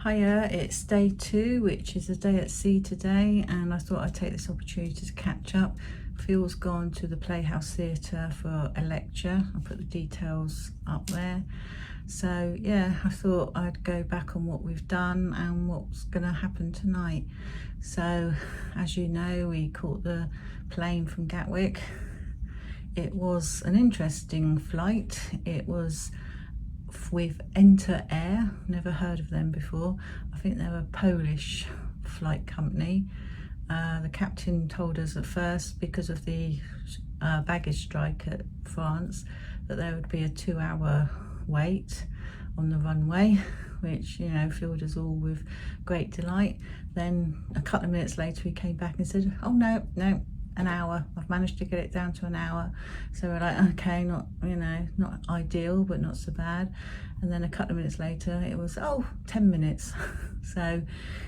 Hiya, it's day 2, which is a day at sea today, and I thought I'd take this opportunity to catch up. Phil's gone to the Playhouse Theatre for a lecture. I'll put the details up there. So yeah, I thought I'd go back on what we've done and what's going to happen tonight. So as you know, we caught the plane from Gatwick. It was an interesting flight. It was with Enter Air, never heard of them before. I think they're a Polish flight company. The captain told us at first, because of the baggage strike at France, that there would be a 2-hour wait on the runway, which, you know, filled us all with great delight. Then a couple of minutes later he came back and said, oh no, an hour. I've managed to get it down to an hour. So we're like, okay, not, you know, not ideal, but not so bad. And then a couple of minutes later it was 10 minutes. So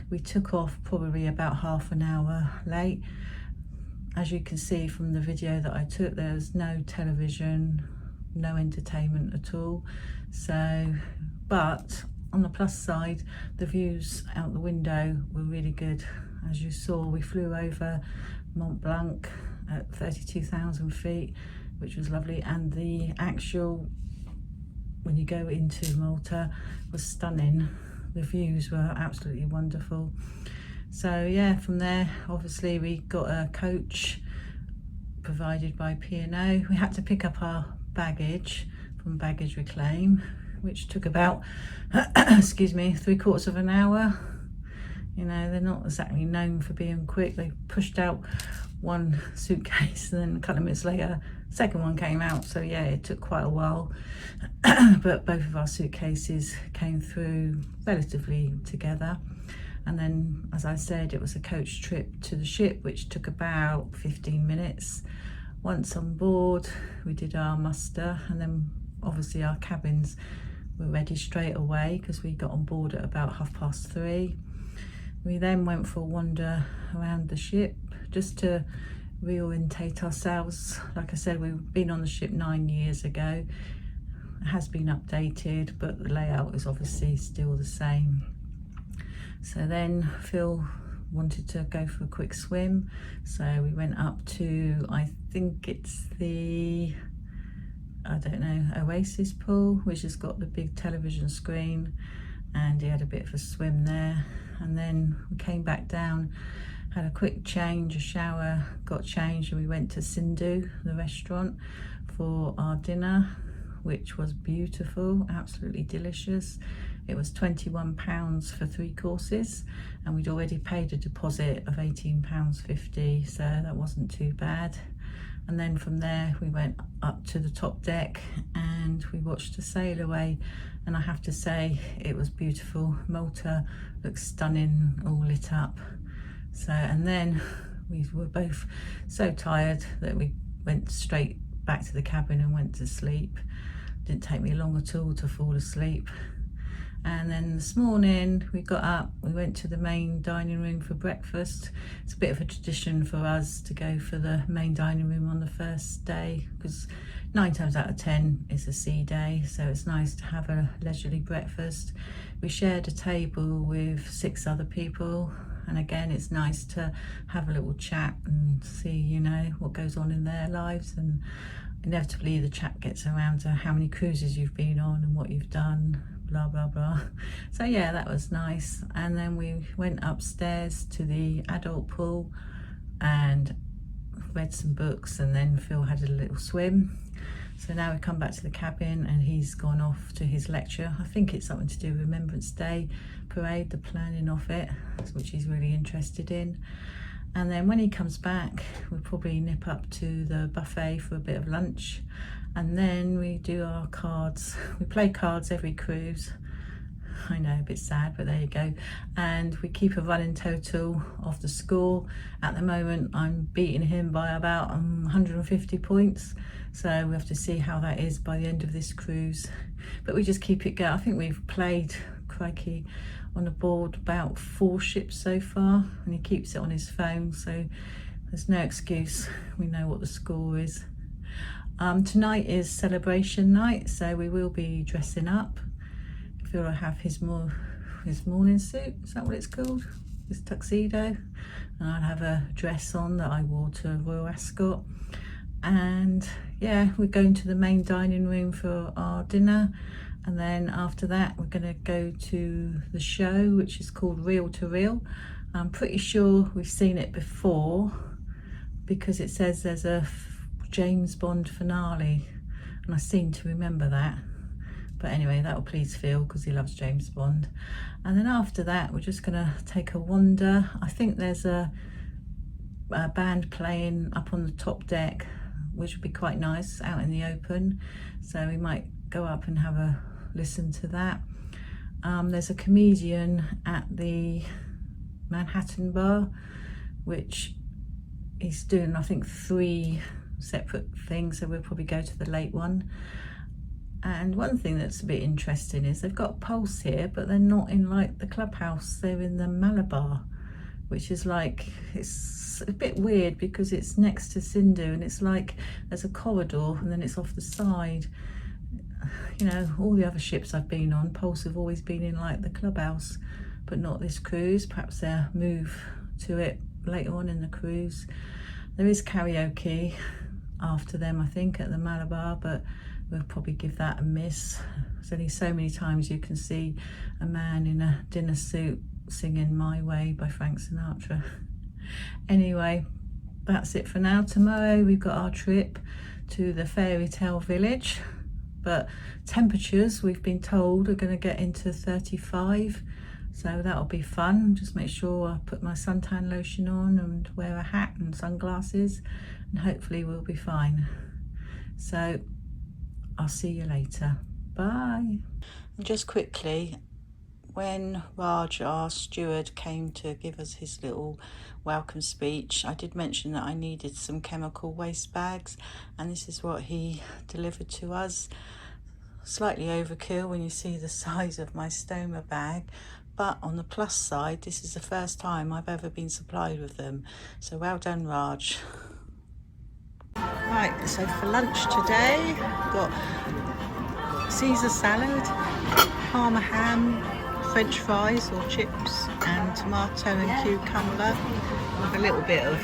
we took off probably about half an hour late. As you can see from the video that I took, there's no television, no entertainment at all. So, but on the plus side, the views out the window were really good. As you saw, we flew over Mont Blanc at 32,000 feet, which was lovely, and the actual, when you go into Malta, was stunning. The views were absolutely wonderful. So yeah, from there obviously we got a coach provided by P&O. We had to pick up our baggage from Baggage Reclaim, which took about excuse me, 3/4 of an hour. You know, they're not exactly known for being quick. They pushed out one suitcase and then a couple of minutes later, second one came out. So yeah, it took quite a while. But both of our suitcases came through relatively together. And then, as I said, it was a coach trip to the ship, which took about 15 minutes. Once on board, we did our muster, and then obviously our cabins were ready straight away because we got on board at about 3:30. We then went for a wander around the ship just to reorientate ourselves. Like I said, we've been on the ship 9 years ago. It has been updated, but the layout is obviously still the same. So then Phil wanted to go for a quick swim. So we went up to, I think it's the, I don't know, Oasis pool, which has got the big television screen, and he had a bit of a swim there. And then we came back down, had a quick change, a shower, got changed, and we went to Sindhu, the restaurant, for our dinner, which was beautiful, absolutely delicious. It was £21 for 3 courses, and we'd already paid a deposit of £18.50, so that wasn't too bad. And then from there we went up to the top deck and we watched the Sailaway, and I have to say it was beautiful. Malta looks stunning, all lit up. So, and then we were both so tired that we went straight back to the cabin and went to sleep. Didn't take me long at all to fall asleep. And then this morning we got up, we went to the main dining room for breakfast. It's a bit of a tradition for us to go for the main dining room on the first day, because 9 times out of 10 it's a sea day, so it's nice to have a leisurely breakfast. We shared a table with 6 other people, and again it's nice to have a little chat and see, you know, what goes on in their lives. And inevitably the chat gets around to how many cruises you've been on and what you've done, blah blah blah. So yeah, that was nice. And then we went upstairs to the adult pool and read some books, and then Phil had a little swim. So now we come back to the cabin and he's gone off to his lecture. I think it's something to do with Remembrance Day parade, the planning of it, which he's really interested in. And then when he comes back, we'll probably nip up to the buffet for a bit of lunch, and then we do our cards. We play cards every cruise. I know, a bit sad, but there you go. And we keep a running total of the score. At the moment I'm beating him by about 150 points, so we have to see how that is by the end of this cruise. But we just keep it going. I think we've played, crikey, on the board about 4 ships so far, and he keeps it on his phone, so there's no excuse. We know what the score is. Tonight is celebration night, so we will be dressing up. Phil will have his morning suit, is that what it's called? His tuxedo. And I'd have a dress on that I wore to Royal Ascot. And yeah, we're going to the main dining room for our dinner, and then after that we're going to go to the show, which is called Reel to Reel. I'm pretty sure we've seen it before because it says there's a James Bond finale, and I seem to remember that. But anyway, that will please Phil because he loves James Bond. And then after that we're just going to take a wander. I think there's a band playing up on the top deck, which would be quite nice out in the open, so we might go up and have a listen to that. There's a comedian at the Manhattan bar, which he's doing I think 3 separate things, so we'll probably go to the late one. And one thing that's a bit interesting is they've got Pulse here, but they're not in like the clubhouse, they're in the Malabar, which is like, it's a bit weird because it's next to Sindhu and it's like there's a corridor and then it's off the side. You know, all the other ships I've been on, Pulse have always been in like the clubhouse, but not this cruise. Perhaps they'll move to it later on in the cruise. There is karaoke after them, I think, at the Malabar, but we'll probably give that a miss. There's only so many times you can see a man in a dinner suit singing My Way by Frank Sinatra. Anyway, that's it for now. Tomorrow we've got our trip to the fairy tale village, but temperatures we've been told are going to get into 35, so that'll be fun. Just make sure I put my suntan lotion on and wear a hat and sunglasses, and hopefully we'll be fine. So I'll see you later. Bye. And just quickly, when Raj, our steward, came to give us his little welcome speech, I did mention that I needed some chemical waste bags, and this is what he delivered to us. Slightly overkill when you see the size of my stoma bag, but on the plus side, this is the first time I've ever been supplied with them, so well done, Raj. Right, so for lunch today, we've got Caesar salad, Parma ham, French fries or chips, and tomato and cucumber with a little bit of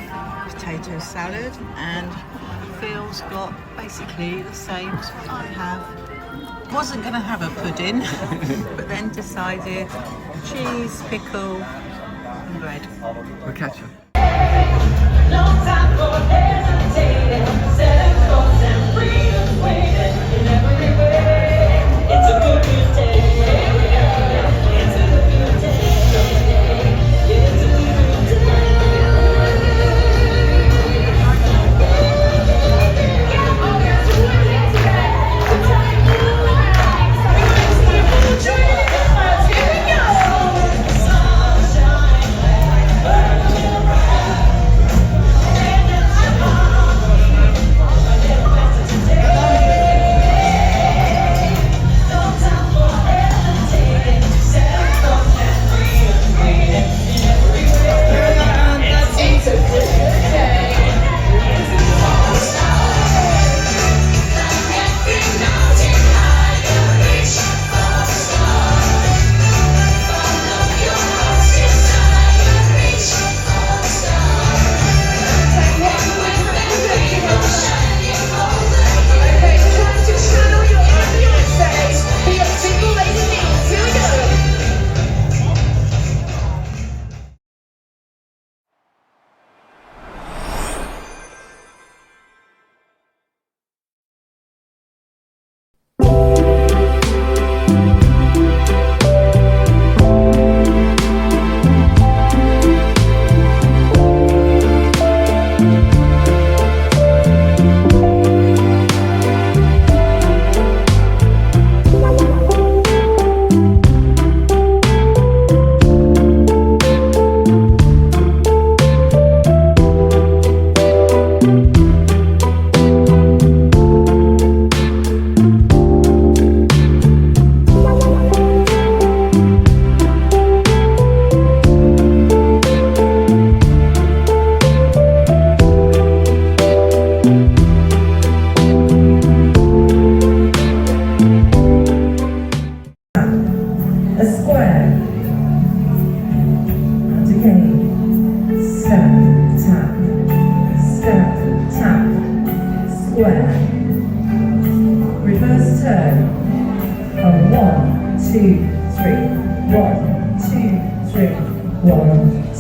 potato salad. And Phil's got basically the same as what I have. Wasn't going to have a pudding, but then decided cheese, pickle and bread. We'll catch you. Long time for hesitating, set goals and freedom's waiting in every way. It's a good day. It's a good day. It's a good day. Sunshine, burning bright.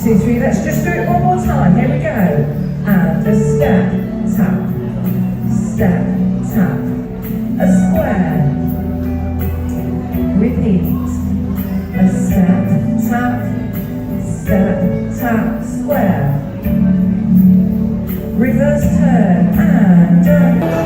2, 3, let's just do it one more time. Here we go. And a step, tap, step, tap. A square. Repeat. A step, tap, square. Reverse turn and done.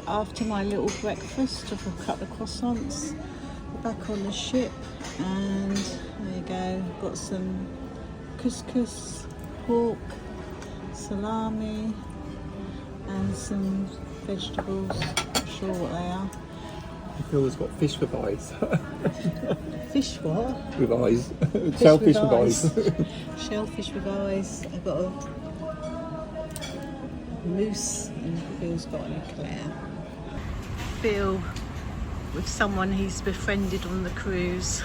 after my little breakfast of a couple of croissants. We're back on the ship, and there you go. Got some couscous, pork, salami, and some vegetables. Not sure what they are. Phil's got fish with eyes. Fish what? With eyes. Fish Shellfish with with eyes. Shellfish with eyes. I've got a moose, and Phil's got an eclair. Phil with someone he's befriended on the cruise.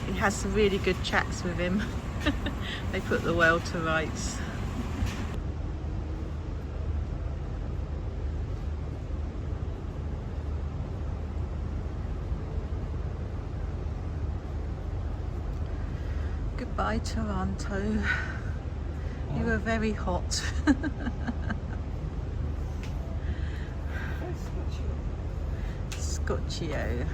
He has some really good chats with him. They put the world to rights. Goodbye, Taranto. You were very hot. Scotchio.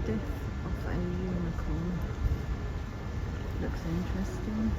stiff of a unicorn. Looks interesting.